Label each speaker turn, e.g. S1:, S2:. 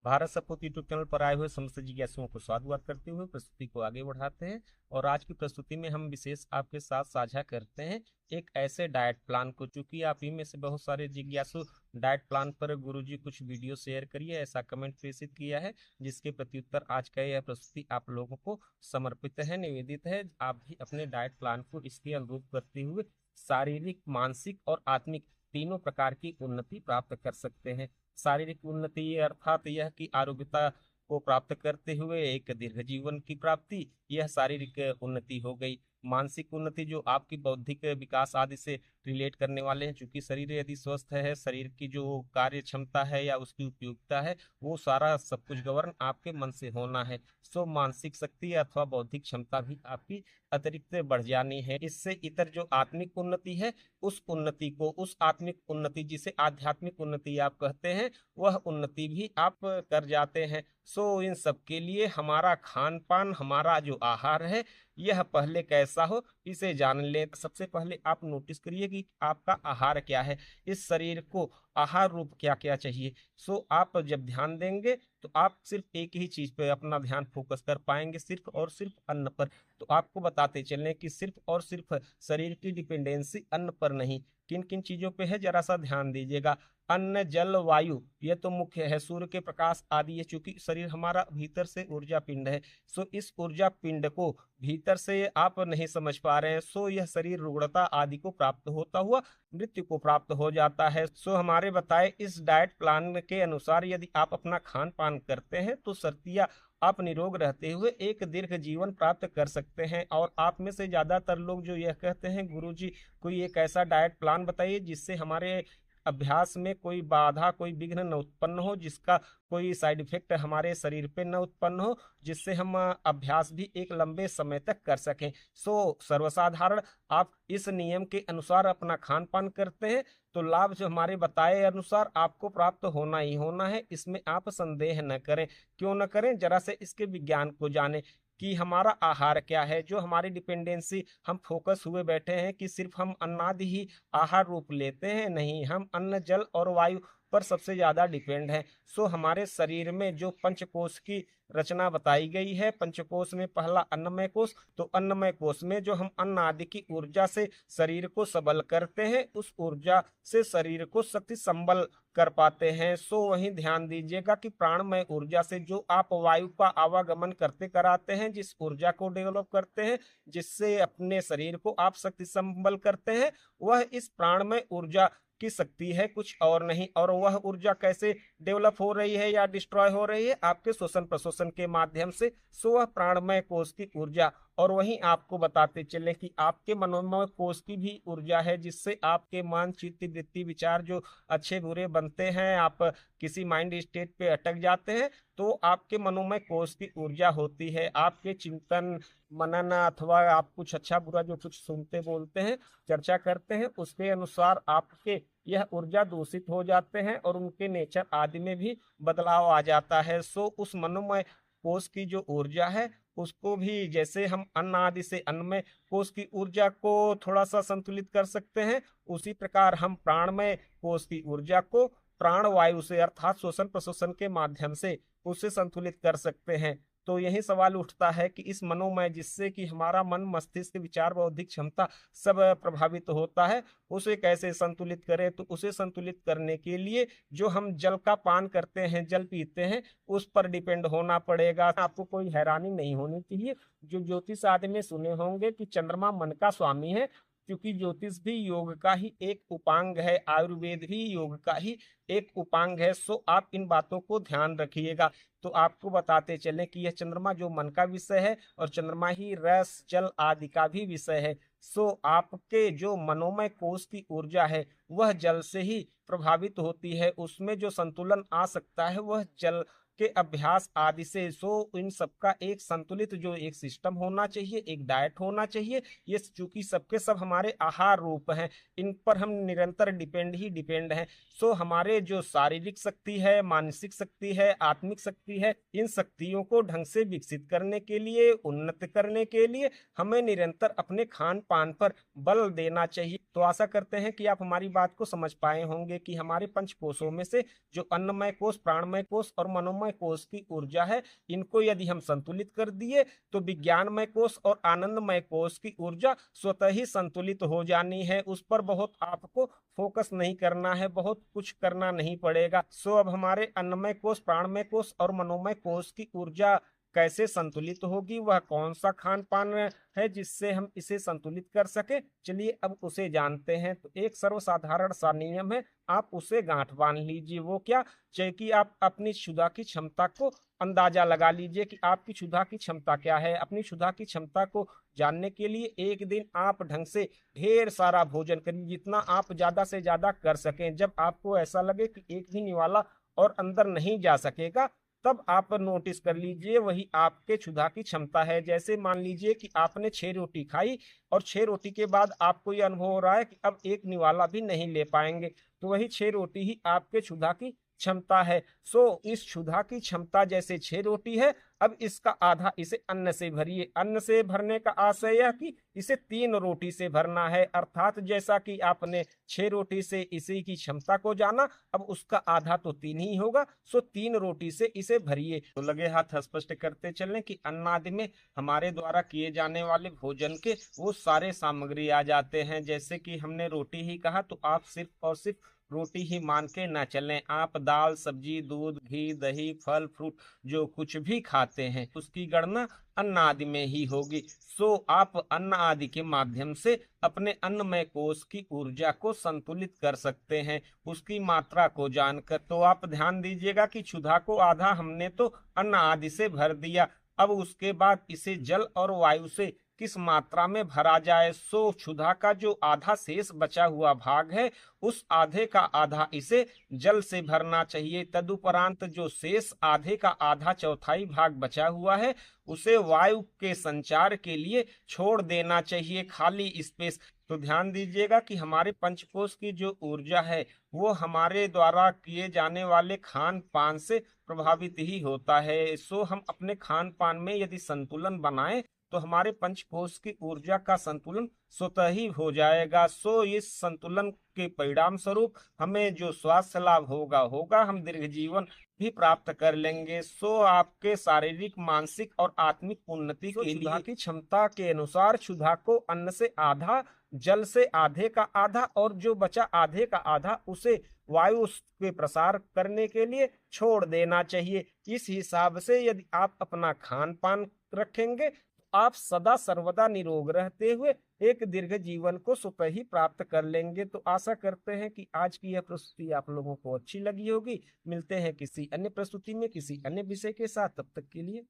S1: भारत सपूत YouTube channel पर आए हुए समस्त जिज्ञासुओं को साधुवाद करते हुए प्रस्तुति को आगे बढ़ाते हैं। और आज की प्रस्तुति में हम विशेष आपके साथ साझा करते हैं एक ऐसे डाइट प्लान को। चूंकि आप ही में से बहुत सारे जिज्ञासु डाइट प्लान पर गुरुजी कुछ वीडियो शेयर करिए ऐसा कमेंट प्रेषित किया है, जिसके प्रत्युत्तर आज का यह प्रस्तुति आप लोगों को समर्पित है, निवेदित है। आप भी अपने डाइट प्लान को इसके अनुरूप करते हुए शारीरिक, मानसिक और आत्मिक तीनों प्रकार की उन्नति प्राप्त कर सकते हैं। शारीरिक उन्नति अर्थात यह कि आरोग्यता को प्राप्त करते हुए एक दीर्घ जीवन की प्राप्ति, यह शारीरिक उन्नति हो गई। मानसिक उन्नति जो आपकी बौद्धिक विकास आदि से रिलेट करने वाले हैं। चूंकि शरीर यदि स्वस्थ है, शरीर की जो कार्य क्षमता है या उसकी उपयोगिता है, वो सारा सब कुछ गवर्न आपके मन से होना है। सो मानसिक शक्ति अथवा बौद्धिक क्षमता भी आपकी अतिरिक्त बढ़ जानी है। इससे इतर जो आत्मिक उन्नति है, उस उन्नति को, उस आत्मिक उन्नति जिसे आध्यात्मिक उन्नति आप कहते हैं, वह उन्नति भी आप कर जाते हैं। सो इन सब के लिए हमारा खान पान, हमारा जो आहार है, यह पहले कैसा हो इसे जान लें। सबसे पहले आप नोटिस करिए कि आपका आहार क्या है, इस शरीर को आहार रूप क्या क्या चाहिए। सो आप जब ध्यान देंगे तो आप सिर्फ एक ही चीज पे अपना ध्यान फोकस कर पाएंगे, सिर्फ और सिर्फ अन्न पर। तो आपको बताते चलें कि सिर्फ और सिर्फ शरीर की डिपेंडेंसी अन्न पर नहीं, किन किन चीजों पे है जरा सा ध्यान दीजिएगा। अन्न, जल, वायु, ये तो मुख्य है, सूर्य के प्रकाश आदि। ये चूंकि शरीर हमारा भीतर से ऊर्जा पिंड है, सो इस ऊर्जा पिंड को भीतर से आप नहीं समझ पा रहे हैं, सो यह शरीर रुग्णता आदि को प्राप्त होता हुआ मृत्यु को प्राप्त हो जाता है। सो हमारे बताए इस डाइट प्लान के अनुसार यदि आप अपना खान पान करते हैं तो सर्तिया आप निरोग रहते हुए एक दीर्घ जीवन प्राप्त कर सकते हैं। और आप में से ज्यादातर लोग जो यह कहते हैं, गुरुजी कोई एक ऐसा डाइट प्लान बताइए जिससे हमारे अभ्यास में कोई बाधा, कोई विघ्न न उत्पन्न हो, जिसका कोई साइड इफेक्ट हमारे शरीर पे न उत्पन्न हो, जिससे हम अभ्यास भी एक लंबे समय तक कर सकें। सो सर्वसाधारण आप इस नियम के अनुसार अपना खान पान करते हैं तो लाभ जो हमारे बताए अनुसार आपको प्राप्त होना ही होना है, इसमें आप संदेह न करें। क्यों न करें, जरा से इसके विज्ञान को जाने कि हमारा आहार क्या है। जो हमारी डिपेंडेंसी, हम फोकस हुए बैठे हैं कि सिर्फ हम अन्नादि ही आहार रूप लेते हैं, नहीं, हम अन्न, जल और वायु पर सबसे ज्यादा डिपेंड है। सो हमारे शरीर में जो पंचकोश की रचना बताई गई है, पंचकोश में पहला अन्नमय कोश, तो अन्नमय कोश में जो हम अन्न आदि की ऊर्जा से शरीर को सबल करते हैं, उस ऊर्जा से शरीर को शक्ति संबल कर पाते हैं। सो वहीं ध्यान दीजिएगा कि प्राणमय ऊर्जा से जो आप वायु का आवागमन करते कराते हैं, जिस ऊर्जा को डेवलप करते हैं, जिससे अपने शरीर को आप शक्ति संबल करते हैं, वह इस प्राणमय ऊर्जा की शक्ति है, कुछ और नहीं। और वह ऊर्जा कैसे डेवलप हो रही है या डिस्ट्रॉय हो रही है, आपके श्वसन प्रश्वसन के माध्यम से। सो वह प्राणमय कोश की ऊर्जा। और वहीं आपको बताते चले कि आपके मनोमय कोश की भी ऊर्जा है, जिससे आपके मन, चित्त, वृत्ति, विचार जो अच्छे बुरे बनते हैं, आप किसी माइंड स्टेट पे अटक जाते हैं, तो आपके मनोमय कोश की ऊर्जा होती है। आपके चिंतन मनन अथवा आप कुछ अच्छा बुरा जो कुछ सुनते बोलते हैं, चर्चा करते हैं, उसके अनुसार आपके यह ऊर्जा दूषित हो जाते हैं और उनके नेचर आदि में भी बदलाव आ जाता है। सो उस मनोमय कोश की जो ऊर्जा है, उसको भी जैसे हम अन्न आदि से अन्नमय कोश की ऊर्जा को थोड़ा सा संतुलित कर सकते हैं, उसी प्रकार हम प्राणमय कोश की ऊर्जा को प्राण वायु से अर्थात श्वसन प्रश्वसन के माध्यम से उसे संतुलित कर सकते हैं। तो यही सवाल उठता है कि इस मनोमय, जिससे कि हमारा मन, मस्तिष्क, विचार, बौद्धिक क्षमता सब प्रभावित होता है, उसे कैसे संतुलित करें। तो उसे संतुलित करने के लिए जो हम जल का पान करते हैं, जल पीते हैं, उस पर डिपेंड होना पड़ेगा। आपको कोई हैरानी नहीं होनी चाहिए। जो ज्योतिष आदि में सुने होंगे कि चंद्रमा मन का स्वामी है, क्योंकि ज्योतिष भी योग का ही एक उपांग है, आयुर्वेद भी योग का ही एक उपांग है। सो आप इन बातों को ध्यान रखिएगा। तो आपको बताते चलें कि यह चंद्रमा जो मन का विषय है, और चंद्रमा ही रस, जल आदि का भी विषय है। सो आपके जो मनोमय कोश की ऊर्जा है, वह जल से ही प्रभावित होती है। उसमें जो संतुलन आ सकता है, वह जल के अभ्यास आदि से। सो इन सबका एक संतुलित जो एक सिस्टम होना चाहिए, एक डाइट होना चाहिए। ये चूंकि सबके सब हमारे आहार रूप हैं, इन पर हम निरंतर डिपेंड हैं। सो हमारे जो शारीरिक शक्ति है, मानसिक शक्ति है, आत्मिक शक्ति है, इन शक्तियों को ढंग से विकसित करने के लिए, उन्नत करने के लिए हमें निरंतर अपने खान पान पर बल देना चाहिए। तो आशा करते हैं कि आप हमारी बात को समझ पाए होंगे कि हमारे पंच कोशों में से जो अन्नमय कोश, प्राणमय कोश और मनोमय मनोमय कोष की ऊर्जा है, इनको यदि हम संतुलित कर दिए तो विज्ञानमय कोष और आनंदमय कोष की ऊर्जा स्वतः ही संतुलित हो जानी है। उस पर बहुत आपको फोकस नहीं करना है, बहुत कुछ करना नहीं पड़ेगा। सो अब हमारे अन्नमय कोष, प्राणमय कोष और मनोमय कोष की ऊर्जा कैसे संतुलित होगी, वह कौन सा खान पान है जिससे हम इसे संतुलित कर सके, चलिए अब उसे जानते हैं। तो एक सर्वसाधारण सा नियम है, आप उसे गांठ बांध लीजिए। वो क्या, चाहे कि आप अपनी क्षुधा की क्षमता को अंदाजा लगा लीजिए कि आपकी क्षुधा की क्षमता क्या है। अपनी क्षुधा की क्षमता को जानने के लिए एक दिन आप ढंग से ढेर सारा भोजन करिए, जितना आप ज्यादा से ज्यादा कर सकें। जब आपको ऐसा लगे कि एक भी निवाला और अंदर नहीं जा सकेगा, तब आप नोटिस कर लीजिए वही आपके क्षुधा की क्षमता है। जैसे मान लीजिए कि आपने 6 रोटी खाई और 6 रोटी के बाद आपको यह अनुभव हो रहा है कि अब एक निवाला भी नहीं ले पाएंगे, तो वही 6 रोटी ही आपके क्षुधा की क्षमता है। सो इस क्षुधा की क्षमता जैसे 6 रोटी है, अब इसका आधा इसे अन्न से भरिए। अन्न से भरने का आशय यह कि इसे 3 रोटी से भरना है, अर्थात जैसा कि आपने 6 रोटी से इसी की क्षमता को जाना, अब उसका आधा तो 3 ही होगा। सो 3 रोटी से इसे भरिए। तो लगे हाथ स्पष्ट करते चलें कि अन्न आदि में हमारे द्वारा किए जाने वाले भोजन के वो सारे सामग्री आ जाते हैं। जैसे कि हमने रोटी ही कहा, तो आप सिर्फ और सिर्फ रोटी ही मान के ना चलें। आप दाल, सब्जी, दूध, घी, दही, फल फ्रूट जो कुछ भी खाते हैं उसकी गणना अन्न आदि में ही होगी। सो आप अन्न आदि के माध्यम से अपने अन्नमय कोष की ऊर्जा को संतुलित कर सकते हैं, उसकी मात्रा को जानकर। तो आप ध्यान दीजिएगा कि क्षुधा को आधा हमने तो अन्न आदि से भर दिया, अब उसके बाद इसे जल और वायु से किस मात्रा में भरा जाए। सो क्षुधा का जो आधा शेष बचा हुआ भाग है, उस आधे का आधा इसे जल से भरना चाहिए। तदुपरांत जो शेष आधे का आधा चौथाई भाग बचा हुआ है, उसे वायु के संचार के लिए छोड़ देना चाहिए, खाली स्पेस। तो ध्यान दीजिएगा कि हमारे पंचकोश की जो ऊर्जा है वो हमारे द्वारा किए जाने वाले खान पान से प्रभावित ही होता है। सो हम अपने खान पान में यदि संतुलन बनाएं तो हमारे पंचकोश की ऊर्जा का संतुलन स्वतः ही हो जाएगा। सो इस संतुलन के परिणाम स्वरूप हमें जो स्वास्थ्य लाभ होगा हम दीर्घ जीवन भी प्राप्त कर लेंगे। सो आपके शारीरिक, मानसिक और आत्मिक उन्नति के लिए क्षुधा की क्षमता के अनुसार क्षुधा को अन्न से आधा, जल से आधे का आधा और जो बचा आधे का आधा उसे वायु के प्रसार करने के लिए छोड़ देना चाहिए। इस हिसाब से यदि आप अपना खान पान रखेंगे, आप सदा सर्वदा निरोग रहते हुए एक दीर्घ जीवन को स्वतः ही प्राप्त कर लेंगे। तो आशा करते हैं कि आज की यह प्रस्तुति आप लोगों को अच्छी लगी होगी। मिलते हैं किसी अन्य प्रस्तुति में किसी अन्य विषय के साथ, तब तक के लिए